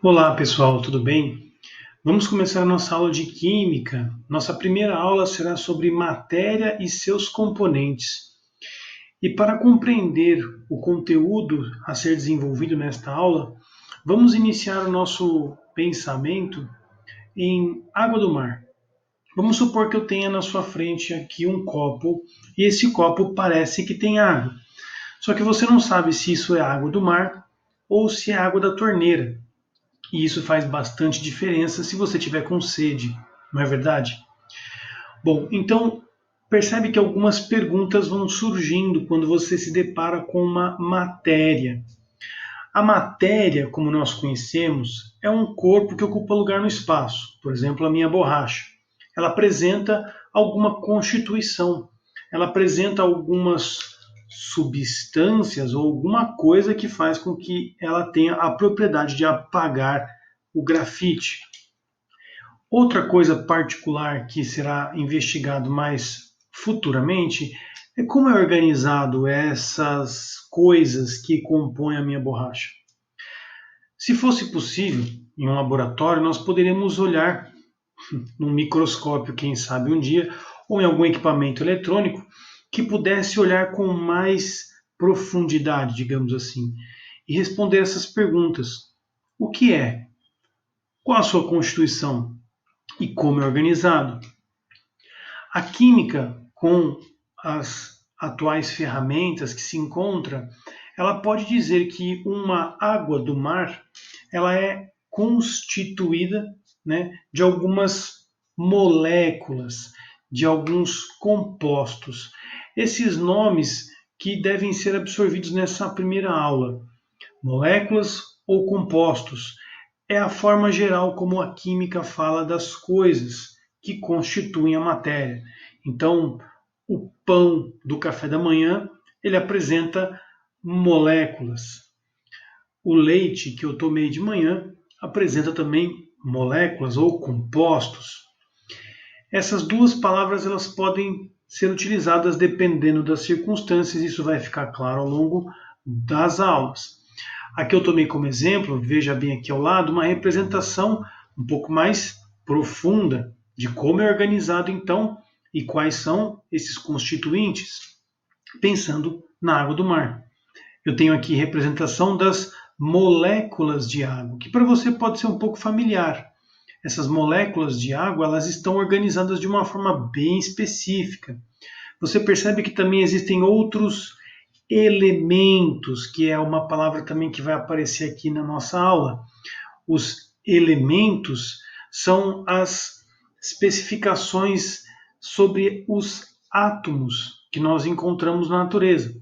Olá pessoal, tudo bem? Vamos começar a nossa aula de Química. Nossa primeira aula será sobre matéria e seus componentes. E para compreender o conteúdo a ser desenvolvido nesta aula, vamos iniciar o nosso pensamento em água do mar. Vamos supor que eu tenha na sua frente aqui um copo e esse copo parece que tem água. Só que você não sabe se isso é água do mar ou se é água da torneira. E isso faz bastante diferença se você tiver com sede, não é verdade? Bom, então percebe que algumas perguntas vão surgindo quando você se depara com uma matéria. A matéria, como nós conhecemos, é um corpo que ocupa lugar no espaço. Por exemplo, a minha borracha. Ela apresenta alguma constituição. Ela apresenta algumas substâncias ou alguma coisa que faz com que ela tenha a propriedade de apagar o grafite. Outra coisa particular que será investigado mais futuramente é como é organizado essas coisas que compõem a minha borracha. Se fosse possível, em um laboratório, nós poderíamos olhar num microscópio, quem sabe um dia, ou em algum equipamento eletrônico que pudesse olhar com mais profundidade, digamos assim, e responder essas perguntas. O que é? Qual a sua constituição? E como é organizado? A química, com as atuais ferramentas que se encontra, ela pode dizer que uma água do mar ela é constituída, né, de algumas moléculas, de alguns compostos. Esses nomes que devem ser absorvidos nessa primeira aula. Moléculas ou compostos é a forma geral como a química fala das coisas que constituem a matéria. Então, o pão do café da manhã, ele apresenta moléculas. O leite que eu tomei de manhã apresenta também moléculas ou compostos. Essas duas palavras elas podem ser utilizadas dependendo das circunstâncias, isso vai ficar claro ao longo das aulas. Aqui eu tomei como exemplo, veja bem aqui ao lado, uma representação um pouco mais profunda de como é organizado então e quais são esses constituintes, pensando na água do mar. Eu tenho aqui representação das moléculas de água, que para você pode ser um pouco familiar. Essas moléculas de água, elas estão organizadas de uma forma bem específica. Você percebe que também existem outros elementos, que é uma palavra também que vai aparecer aqui na nossa aula. Os elementos são as especificações sobre os átomos que nós encontramos na natureza.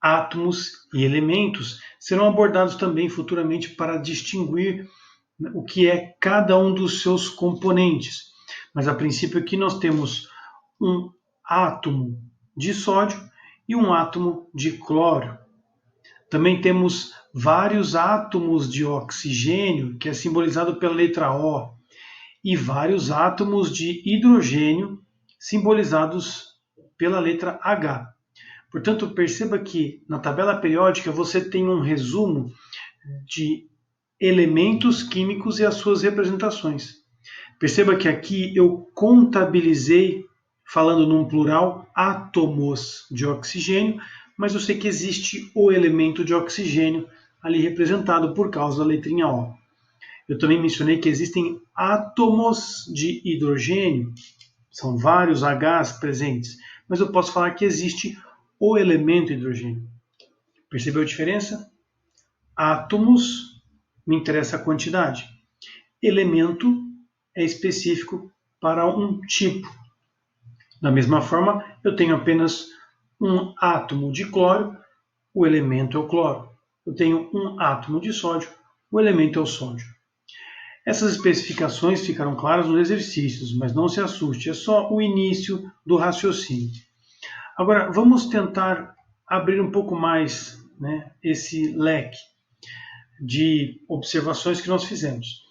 Átomos e elementos serão abordados também futuramente para distinguir o que é cada um dos seus componentes. Mas a princípio aqui nós temos um átomo de sódio e um átomo de cloro. Também temos vários átomos de oxigênio, que é simbolizado pela letra O, e vários átomos de hidrogênio, simbolizados pela letra H. Portanto, perceba que na tabela periódica você tem um resumo de elementos químicos e as suas representações. Perceba que aqui eu contabilizei, falando num plural, átomos de oxigênio, mas eu sei que existe o elemento de oxigênio ali representado por causa da letrinha O. Eu também mencionei que existem átomos de hidrogênio, são vários Hs presentes, mas eu posso falar que existe o elemento hidrogênio. Percebeu a diferença? Átomos, me interessa a quantidade. Elemento é específico para um tipo. Da mesma forma, eu tenho apenas um átomo de cloro, o elemento é o cloro. Eu tenho um átomo de sódio, o elemento é o sódio. Essas especificações ficaram claras nos exercícios, mas não se assuste, é só o início do raciocínio. Agora, vamos tentar abrir um pouco mais, né, esse leque de observações que nós fizemos.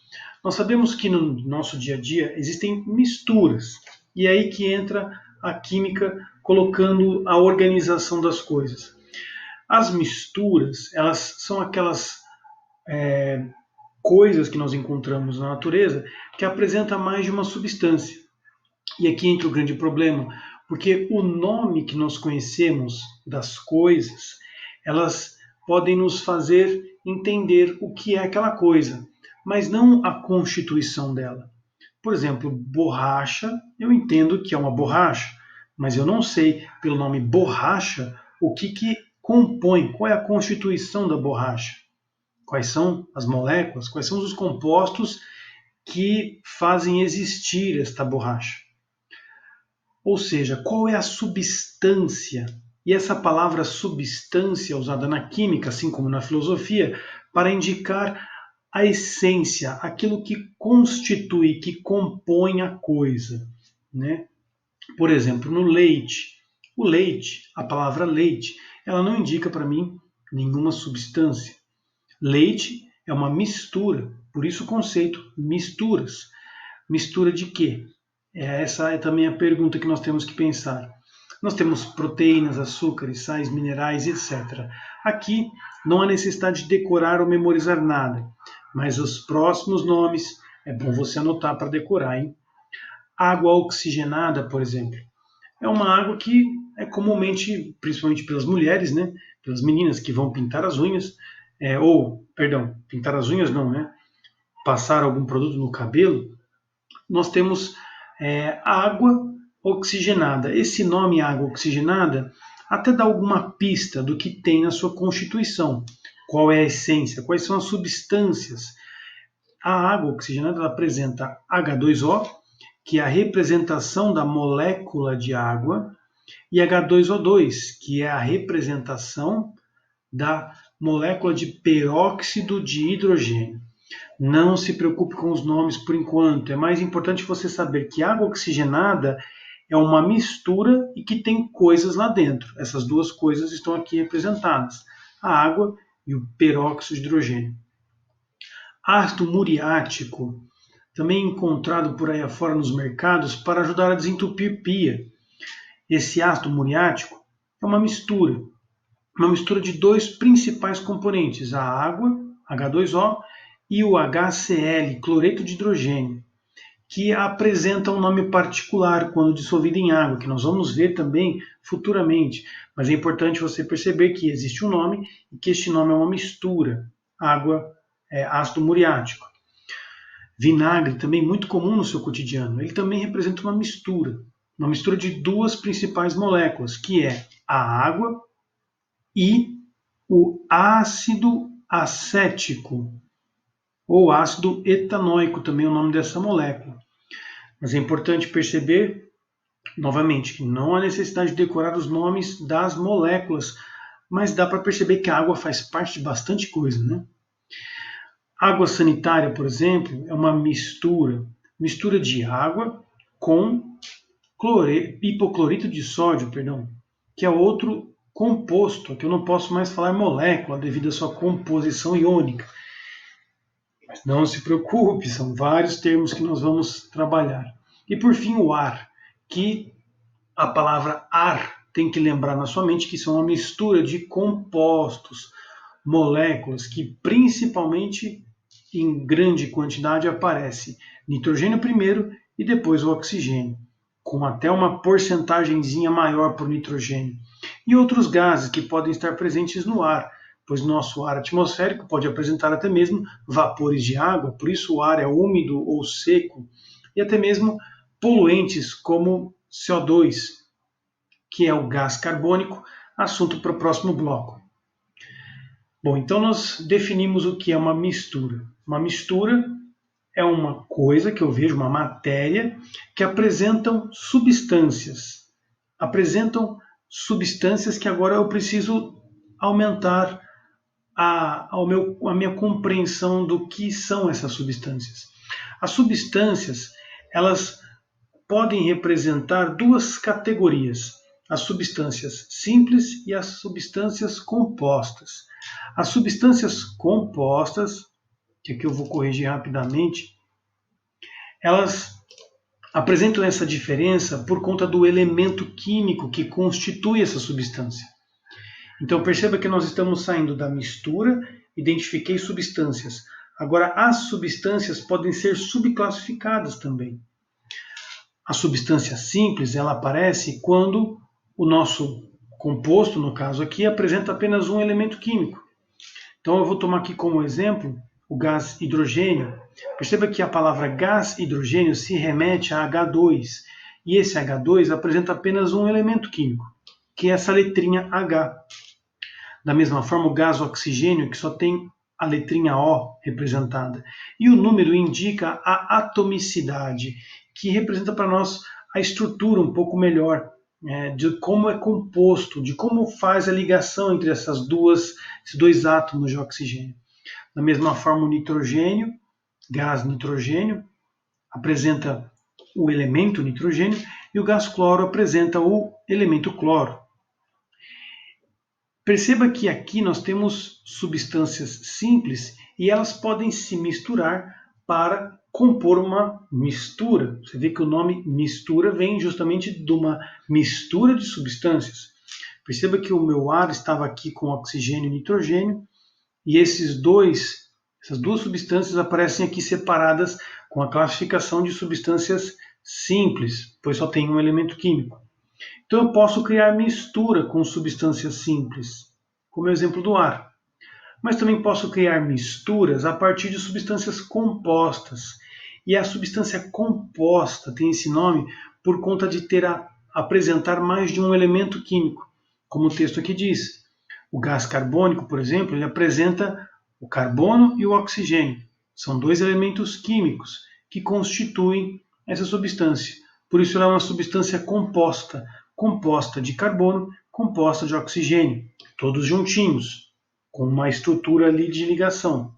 Nós sabemos que no nosso dia a dia existem misturas, e é aí que entra a química colocando a organização das coisas. As misturas, elas são aquelas coisas que nós encontramos na natureza que apresenta mais de uma substância. E aqui entra o grande problema, porque o nome que nós conhecemos das coisas, elas podem nos fazer entender o que é aquela coisa, mas não a constituição dela. Por exemplo, borracha, eu entendo que é uma borracha, mas eu não sei, pelo nome borracha, o que compõe, qual é a constituição da borracha. Quais são as moléculas, quais são os compostos que fazem existir esta borracha. Ou seja, qual é a substância? E essa palavra substância, usada na química, assim como na filosofia, para indicar a essência, aquilo que constitui, que compõe a coisa, né? Por exemplo, no leite. O leite, a palavra leite, ela não indica para mim nenhuma substância. Leite é uma mistura, por isso o conceito misturas. Mistura de quê? Essa é também a pergunta que nós temos que pensar. Nós temos proteínas, açúcares, sais, minerais, etc. Aqui não há necessidade de decorar ou memorizar nada, mas os próximos nomes é bom você anotar para decorar, hein? Água oxigenada, por exemplo, é uma água que é comumente, principalmente pelas mulheres, né, pelas meninas que vão pintar as unhas, pintar as unhas não, né, passar algum produto no cabelo, nós temos água oxigenada. Esse nome água oxigenada até dá alguma pista do que tem na sua constituição, qual é a essência, quais são as substâncias. A água oxigenada ela apresenta H2O, que é a representação da molécula de água, e H2O2, que é a representação da molécula de peróxido de hidrogênio. Não se preocupe com os nomes por enquanto, é mais importante você saber que água oxigenada é uma mistura e que tem coisas lá dentro. Essas duas coisas estão aqui representadas, a água e o peróxido de hidrogênio. Ácido muriático, também encontrado por aí afora nos mercados para ajudar a desentupir pia. Esse ácido muriático é uma mistura de dois principais componentes, a água, H2O, e o HCl, cloreto de hidrogênio, que apresenta um nome particular quando dissolvido em água, que nós vamos ver também futuramente. Mas é importante você perceber que existe um nome e que este nome é uma mistura, ácido muriático. Vinagre, também muito comum no seu cotidiano, ele também representa uma mistura de duas principais moléculas, que é a água e o ácido acético, ou ácido etanóico, também é o nome dessa molécula. Mas é importante perceber, novamente, que não há necessidade de decorar os nomes das moléculas, mas dá para perceber que a água faz parte de bastante coisa, né? Água sanitária, por exemplo, é uma mistura de água com hipoclorito de sódio, que é outro composto, que eu não posso mais falar molécula devido à sua composição iônica. Mas não se preocupe, são vários termos que nós vamos trabalhar. E por fim o ar, que a palavra ar tem que lembrar na sua mente que são uma mistura de compostos, moléculas que principalmente em grande quantidade aparece nitrogênio primeiro e depois o oxigênio, com até uma porcentagemzinha maior por nitrogênio. E outros gases que podem estar presentes no ar, pois nosso ar atmosférico pode apresentar até mesmo vapores de água, por isso o ar é úmido ou seco, e até mesmo poluentes como CO2, que é o gás carbônico, assunto para o próximo bloco. Bom, então nós definimos o que é uma mistura. Uma mistura é uma coisa que eu vejo, uma matéria, que apresentam substâncias. Apresentam substâncias que agora eu preciso aumentar a minha compreensão do que são essas substâncias. As substâncias, elas podem representar duas categorias, as substâncias simples e as substâncias compostas. As substâncias compostas, que aqui eu vou corrigir rapidamente, elas apresentam essa diferença por conta do elemento químico que constitui essa substância. Então perceba que nós estamos saindo da mistura, identifiquei substâncias. Agora, as substâncias podem ser subclassificadas também. A substância simples, ela aparece quando o nosso composto, no caso aqui, apresenta apenas um elemento químico. Então eu vou tomar aqui como exemplo o gás hidrogênio. Perceba que a palavra gás hidrogênio se remete a H2, e esse H2 apresenta apenas um elemento químico, que é essa letrinha H. Da mesma forma, o gás oxigênio, que só tem a letrinha O representada. E o número indica a atomicidade, que representa para nós a estrutura um pouco melhor, de como é composto, de como faz a ligação entre esses dois átomos de oxigênio. Da mesma forma, o nitrogênio, gás nitrogênio, apresenta o elemento nitrogênio, e o gás cloro apresenta o elemento cloro. Perceba que aqui nós temos substâncias simples e elas podem se misturar para compor uma mistura. Você vê que o nome mistura vem justamente de uma mistura de substâncias. Perceba que o meu ar estava aqui com oxigênio e nitrogênio, e essas duas substâncias aparecem aqui separadas com a classificação de substâncias simples, pois só tem um elemento químico. Então eu posso criar mistura com substâncias simples, como é o exemplo do ar. Mas também posso criar misturas a partir de substâncias compostas. E a substância composta tem esse nome por conta de apresentar mais de um elemento químico. Como o texto aqui diz, o gás carbônico, por exemplo, ele apresenta o carbono e o oxigênio. São dois elementos químicos que constituem essa substância. Por isso ela é uma substância composta, composta de carbono, composta de oxigênio, todos juntinhos, com uma estrutura ali de ligação.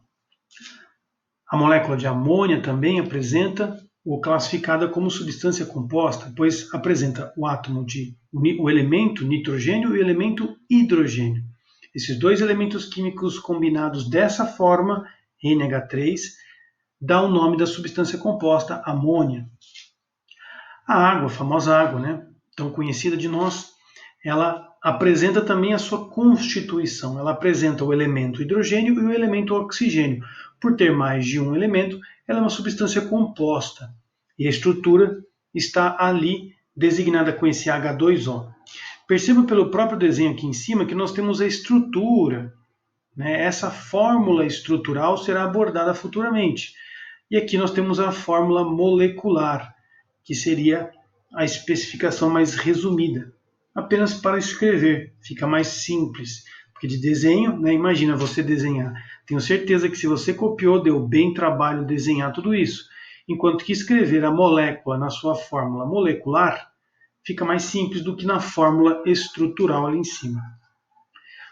A molécula de amônia também apresenta ou classificada como substância composta, pois apresenta o elemento nitrogênio e o elemento hidrogênio. Esses dois elementos químicos combinados dessa forma, NH3, dá o nome da substância composta, amônia. A água, a famosa água, né? Tão conhecida de nós, ela apresenta também a sua constituição. Ela apresenta o elemento hidrogênio e o elemento oxigênio. Por ter mais de um elemento, ela é uma substância composta. E a estrutura está ali designada com esse H2O. Perceba pelo próprio desenho aqui em cima que nós temos a estrutura. Essa fórmula estrutural será abordada futuramente. E aqui nós temos a fórmula molecular, que seria a especificação mais resumida. Apenas para escrever, fica mais simples. Porque de desenho, imagina você desenhar. Tenho certeza que se você copiou, deu bem trabalho desenhar tudo isso. Enquanto que escrever a molécula na sua fórmula molecular fica mais simples do que na fórmula estrutural ali em cima.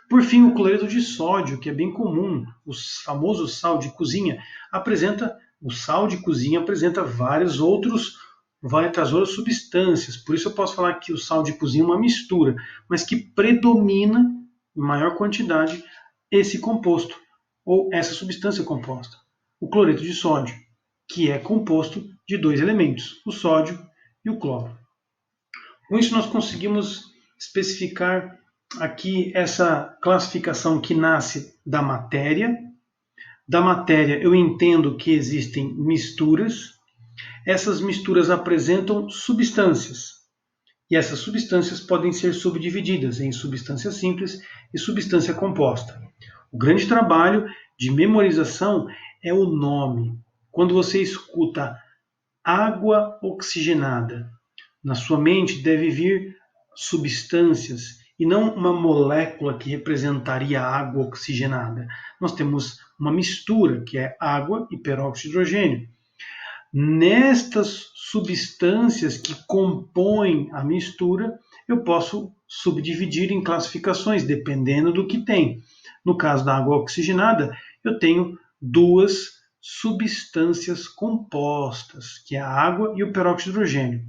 Por fim, o cloreto de sódio, que é bem comum, o famoso sal de cozinha, o sal de cozinha apresenta várias outras substâncias. Por isso eu posso falar que o sal de cozinha é uma mistura, mas que predomina em maior quantidade esse composto, ou essa substância composta, o cloreto de sódio, que é composto de dois elementos, o sódio e o cloro. Com isso nós conseguimos especificar aqui essa classificação que nasce da matéria. Da matéria eu entendo que existem misturas. Essas misturas apresentam substâncias. E essas substâncias podem ser subdivididas em substância simples e substância composta. O grande trabalho de memorização é o nome. Quando você escuta água oxigenada, na sua mente deve vir substâncias e não uma molécula que representaria a água oxigenada. Nós temos uma mistura, que é água e peróxido de hidrogênio. Nestas substâncias que compõem a mistura, eu posso subdividir em classificações, dependendo do que tem. No caso da água oxigenada, eu tenho duas substâncias compostas, que é a água e o peróxido de hidrogênio.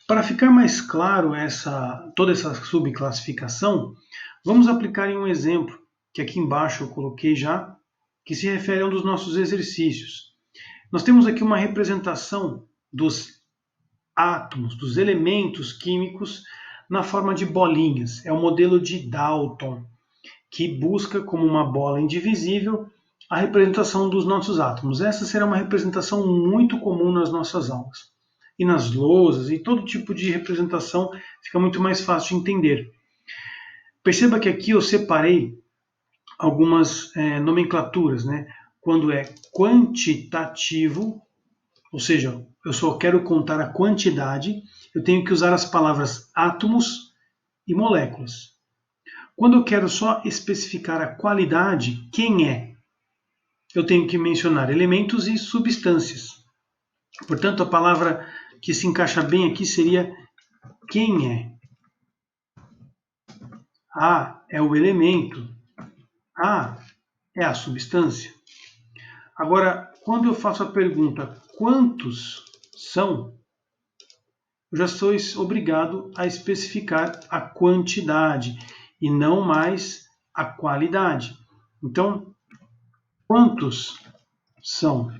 Para ficar mais claro toda essa subclassificação, vamos aplicar em um exemplo, que aqui embaixo eu coloquei já, que se refere a um dos nossos exercícios. Nós temos aqui uma representação dos átomos, dos elementos químicos, na forma de bolinhas. É o modelo de Dalton, que busca como uma bola indivisível a representação dos nossos átomos. Essa será uma representação muito comum nas nossas aulas. E nas lousas, e todo tipo de representação fica muito mais fácil de entender. Perceba que aqui eu separei algumas nomenclaturas, né? Quando é quantitativo, ou seja, eu só quero contar a quantidade, eu tenho que usar as palavras átomos e moléculas. Quando eu quero só especificar a qualidade, quem é? Eu tenho que mencionar elementos e substâncias. Portanto, a palavra que se encaixa bem aqui seria quem é. A é o elemento. A é a substância. Agora, quando eu faço a pergunta quantos são, eu já sou obrigado a especificar a quantidade e não mais a qualidade. Então, quantos são?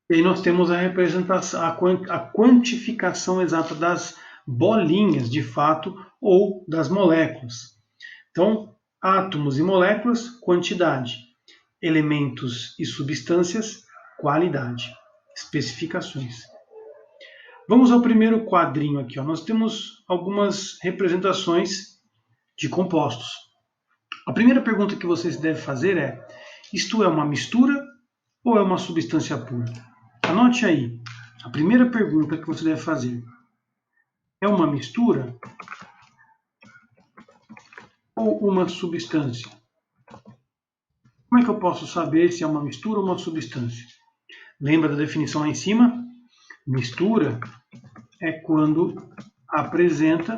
E aí nós temos a representação, a quantificação exata das bolinhas, de fato, ou das moléculas. Então, átomos e moléculas, quantidade. Elementos e substâncias, qualidade. Especificações. Vamos ao primeiro quadrinho aqui. Ó. Nós temos algumas representações de compostos. A primeira pergunta que você deve fazer é: isto é uma mistura ou é uma substância pura? Anote aí. A primeira pergunta que você deve fazer: é uma mistura ou uma substância? Como é que eu posso saber se é uma mistura ou uma substância? Lembra da definição lá em cima? Mistura é quando apresenta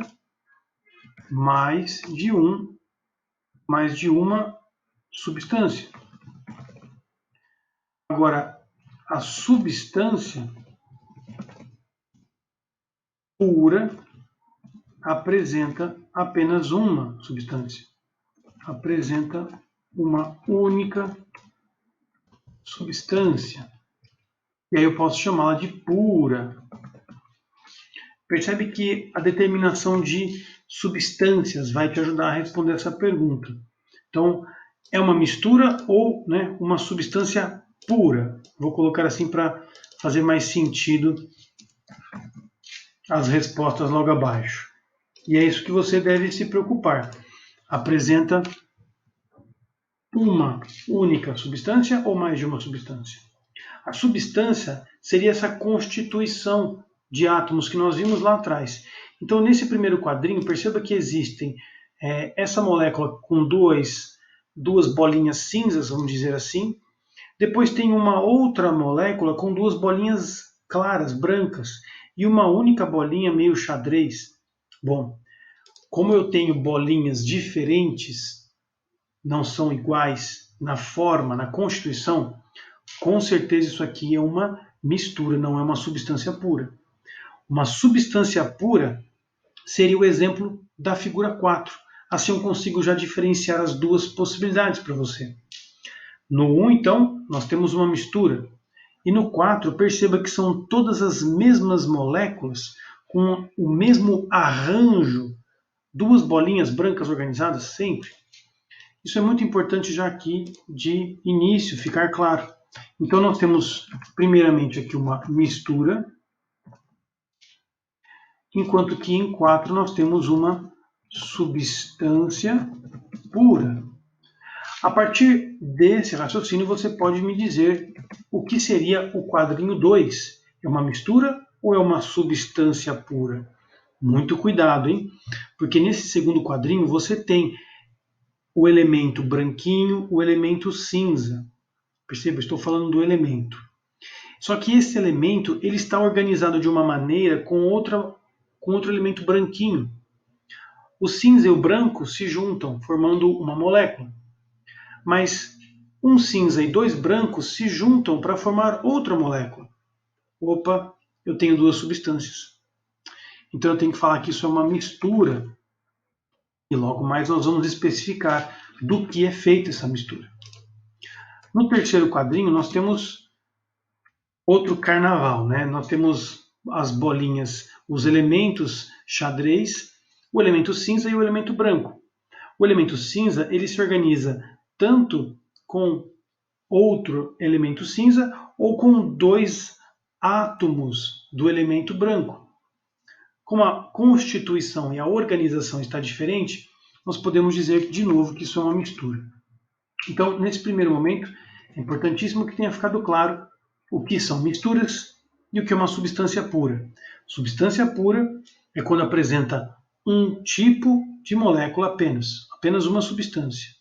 mais de uma substância. Agora, a substância pura apresenta apenas uma substância. Apresenta uma única substância. E aí eu posso chamá-la de pura. Percebe que a determinação de substâncias vai te ajudar a responder essa pergunta. Então, é uma mistura ou uma substância pura? Vou colocar assim para fazer mais sentido as respostas logo abaixo. E é isso que você deve se preocupar. Apresenta uma única substância ou mais de uma substância? A substância seria essa constituição de átomos que nós vimos lá atrás. Então, nesse primeiro quadrinho, perceba que existem essa molécula com duas bolinhas cinzas, vamos dizer assim. Depois tem uma outra molécula com duas bolinhas claras, brancas, e uma única bolinha meio xadrez. Bom, como eu tenho bolinhas diferentes, não são iguais na forma, na constituição, com certeza isso aqui é uma mistura, não é uma substância pura. Uma substância pura seria o exemplo da figura 4. Assim eu consigo já diferenciar as duas possibilidades para você. No 1, então, nós temos uma mistura. E no 4, perceba que são todas as mesmas moléculas com o mesmo arranjo, duas bolinhas brancas organizadas sempre. Isso é muito importante já aqui de início, ficar claro. Então nós temos primeiramente aqui uma mistura, enquanto que em 4 nós temos uma substância pura. A partir desse raciocínio você pode me dizer o que seria o quadrinho 2. É uma mistura ou é uma substância pura? Muito cuidado, hein? Porque nesse segundo quadrinho você tem o elemento branquinho, o elemento cinza. Perceba, estou falando do elemento. Só que esse elemento ele está organizado de uma maneira com outro elemento branquinho. O cinza e o branco se juntam, formando uma molécula. Mas um cinza e dois brancos se juntam para formar outra molécula. Opa, eu tenho duas substâncias. Então eu tenho que falar que isso é uma mistura. E logo mais nós vamos especificar do que é feita essa mistura. No terceiro quadrinho nós temos outro carnaval, né? Nós temos as bolinhas, os elementos xadrez, o elemento cinza e o elemento branco. O elemento cinza ele se organiza tanto com outro elemento cinza ou com dois átomos do elemento branco. Como a constituição e a organização está diferente, nós podemos dizer de novo que isso é uma mistura. Então, nesse primeiro momento, é importantíssimo que tenha ficado claro o que são misturas e o que é uma substância pura. Substância pura é quando apresenta um tipo de molécula apenas uma substância.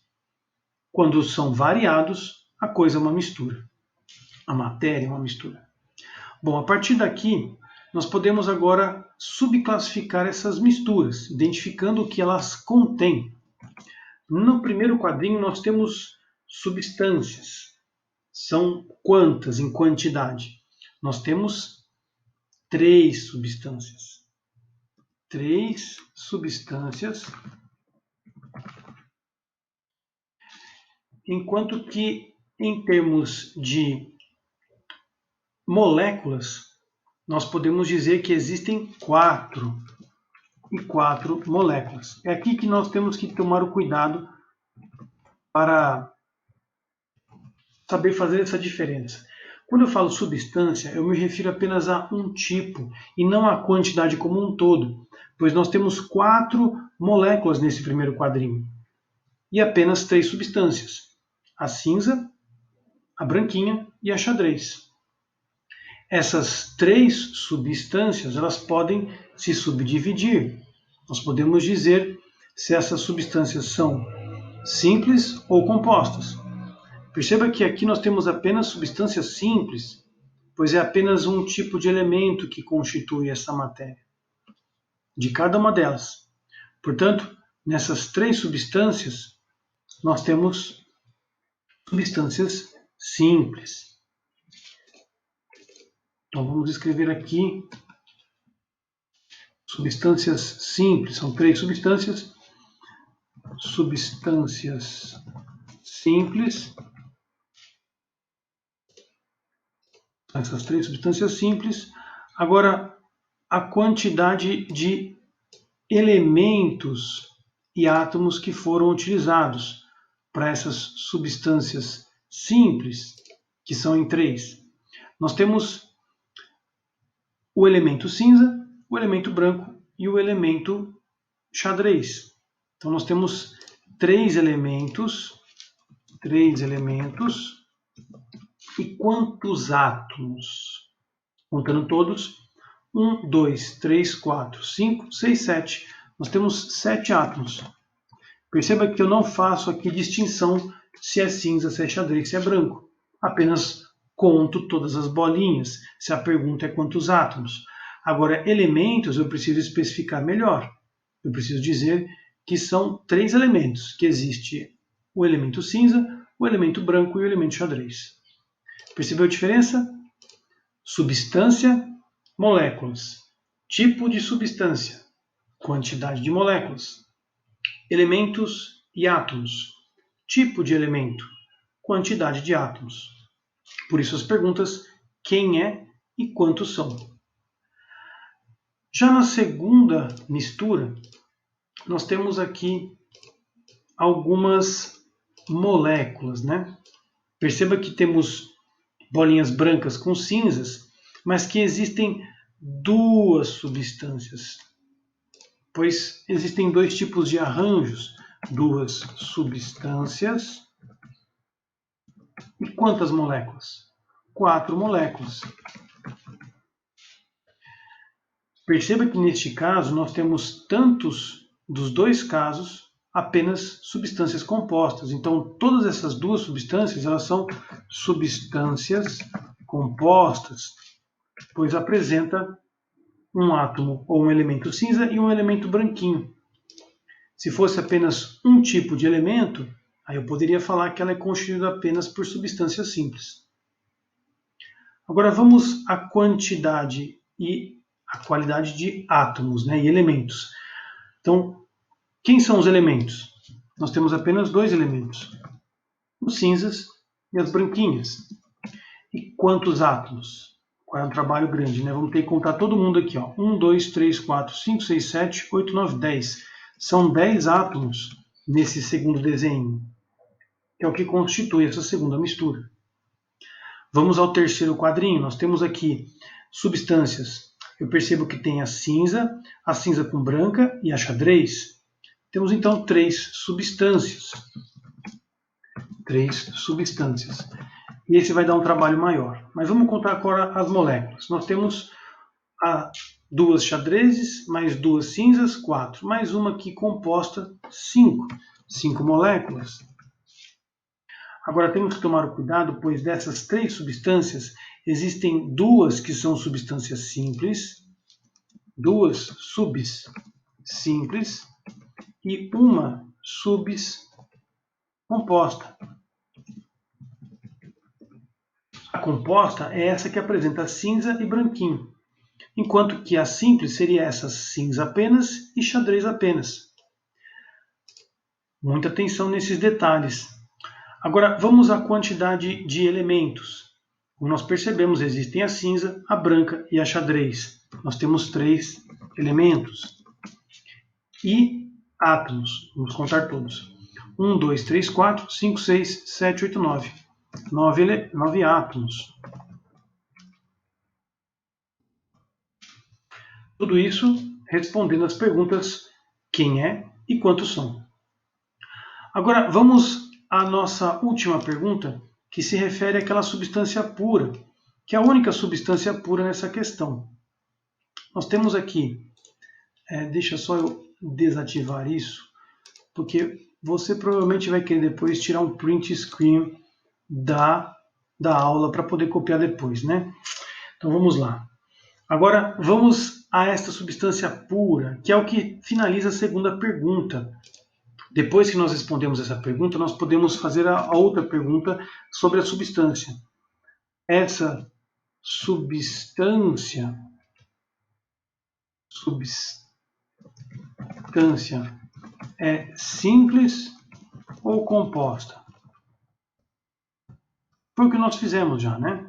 Quando são variados, a coisa é uma mistura. A matéria é uma mistura. Bom, a partir daqui, nós podemos agora subclassificar essas misturas, identificando o que elas contêm. No primeiro quadrinho, nós temos substâncias. São quantas em quantidade? Nós temos 3 substâncias. 3 substâncias. Enquanto que, em termos de moléculas, nós podemos dizer que existem 4 moléculas. É aqui que nós temos que tomar o cuidado para saber fazer essa diferença. Quando eu falo substância, eu me refiro apenas a um tipo e não à quantidade como um todo, pois nós temos 4 moléculas nesse primeiro quadrinho e apenas 3 substâncias: a cinza, a branquinha e a xadrez. Essas 3 substâncias elas podem se subdividir. Nós podemos dizer se essas substâncias são simples ou compostas. Perceba que aqui nós temos apenas substâncias simples, pois é apenas um tipo de elemento que constitui essa matéria, de cada uma delas. Portanto, nessas 3 substâncias, nós temos substâncias simples. Então vamos escrever aqui substâncias simples. São 3 substâncias. Substâncias simples. Essas 3 substâncias simples. Agora, a quantidade de elementos e átomos que foram utilizados para essas substâncias simples, que são em 3. Nós temos o elemento cinza, o elemento branco e o elemento xadrez. Então nós temos 3 elementos. E quantos átomos? Contando todos, 1, 2, 3, 4, 5, 6, 7. Nós temos 7 átomos. Perceba que eu não faço aqui distinção se é cinza, se é xadrez, se é branco. Apenas conto todas as bolinhas, se a pergunta é quantos átomos. Agora, elementos eu preciso especificar melhor. Eu preciso dizer que são 3 elementos, que existe o elemento cinza, o elemento branco e o elemento xadrez. Percebeu a diferença? Substância, moléculas. Tipo de substância, quantidade de moléculas. Elementos e átomos. Tipo de elemento, quantidade de átomos. Por isso as perguntas: quem é e quantos são? Já na segunda mistura, nós temos aqui algumas moléculas, né? Perceba que temos bolinhas brancas com cinzas, mas que existem 2 substâncias, pois existem 2 tipos de arranjos, 2 substâncias. E quantas moléculas? 4 moléculas. Perceba que neste caso nós temos tantos dos 2 casos apenas substâncias compostas. Então todas essas 2 substâncias elas são substâncias compostas, pois apresenta um átomo ou um elemento cinza e um elemento branquinho. Se fosse apenas um tipo de elemento, aí eu poderia falar que ela é constituída apenas por substâncias simples. Agora vamos à quantidade e a qualidade de átomos, né, e elementos. Então, quem são os elementos? Nós temos apenas 2 elementos, os cinzas e as branquinhas. E quantos átomos? Qual é um trabalho grande, né? Vamos ter que contar todo mundo aqui. Ó. 1, 2, 3, 4, 5, 6, 7, 8, 9, 10. São 10 átomos nesse segundo desenho, que é o que constitui essa segunda mistura. Vamos ao terceiro quadrinho. Nós temos aqui substâncias. Eu percebo que tem a cinza com branca e a xadrez. Temos então três substâncias. E esse vai dar um trabalho maior. Mas vamos contar agora as moléculas. Nós temos duas xadrezes, mais duas cinzas, 4. Mais uma aqui composta, 5. 5 moléculas. Agora temos que tomar cuidado, pois dessas três substâncias, existem duas que são substâncias simples, duas subs simples e uma subs composta. A composta é essa que apresenta cinza e branquinho, enquanto que a simples seria essa cinza apenas e xadrez apenas. Muita atenção nesses detalhes. Agora vamos à quantidade de elementos. Como nós percebemos, existem a cinza, a branca e a xadrez. Nós temos 3 elementos. E átomos. Vamos contar todos. 1, 2, 3, 4, 5, 6, 7, 8, 9. 9 átomos. Tudo isso respondendo às perguntas quem é e quantos são. Agora vamos à nossa última pergunta, que se refere àquela substância pura, que é a única substância pura nessa questão. Nós temos aqui, deixa só eu desativar isso, porque você provavelmente vai querer depois tirar um print screen da aula para poder copiar depois, né? Então vamos lá. Agora vamos a esta substância pura, que é o que finaliza a segunda pergunta. Depois que nós respondemos essa pergunta, nós podemos fazer a outra pergunta sobre a substância. Essa substância é simples ou composta? Foi o que nós fizemos já, né?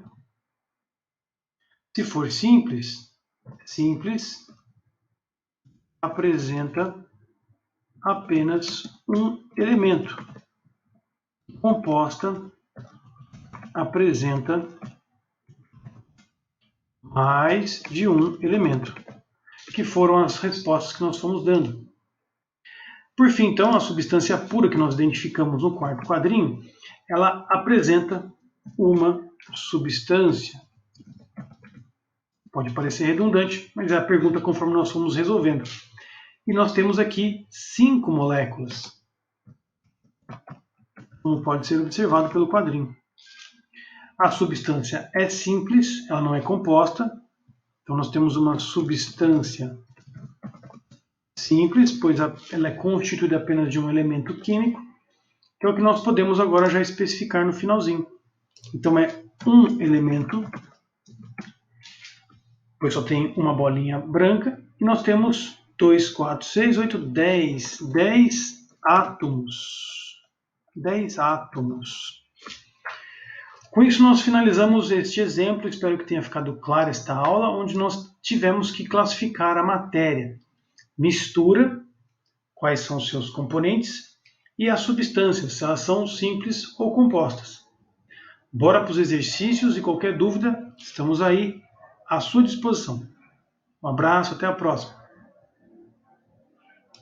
Se for simples apresenta apenas um elemento. Composta apresenta mais de um elemento, que foram as respostas que nós fomos dando. Por fim, então, a substância pura que nós identificamos no quarto quadrinho, ela apresenta uma substância. Pode parecer redundante, mas é a pergunta conforme nós fomos resolvendo. E nós temos aqui 5 moléculas, como pode ser observado pelo quadrinho. A substância é simples, ela não é composta. Então nós temos uma substância simples, pois ela é constituída apenas de um elemento químico, que é o que nós podemos agora já especificar no finalzinho. Então é um elemento, pois só tem uma bolinha branca, e nós temos 2, 4, 6, 8, 10 átomos. 10 átomos. Com isso nós finalizamos este exemplo, espero que tenha ficado clara esta aula, onde nós tivemos que classificar a matéria. Mistura, quais são os seus componentes, e as substâncias, se elas são simples ou compostas. Bora para os exercícios e qualquer dúvida, estamos aí à sua disposição. Um abraço, até a próxima.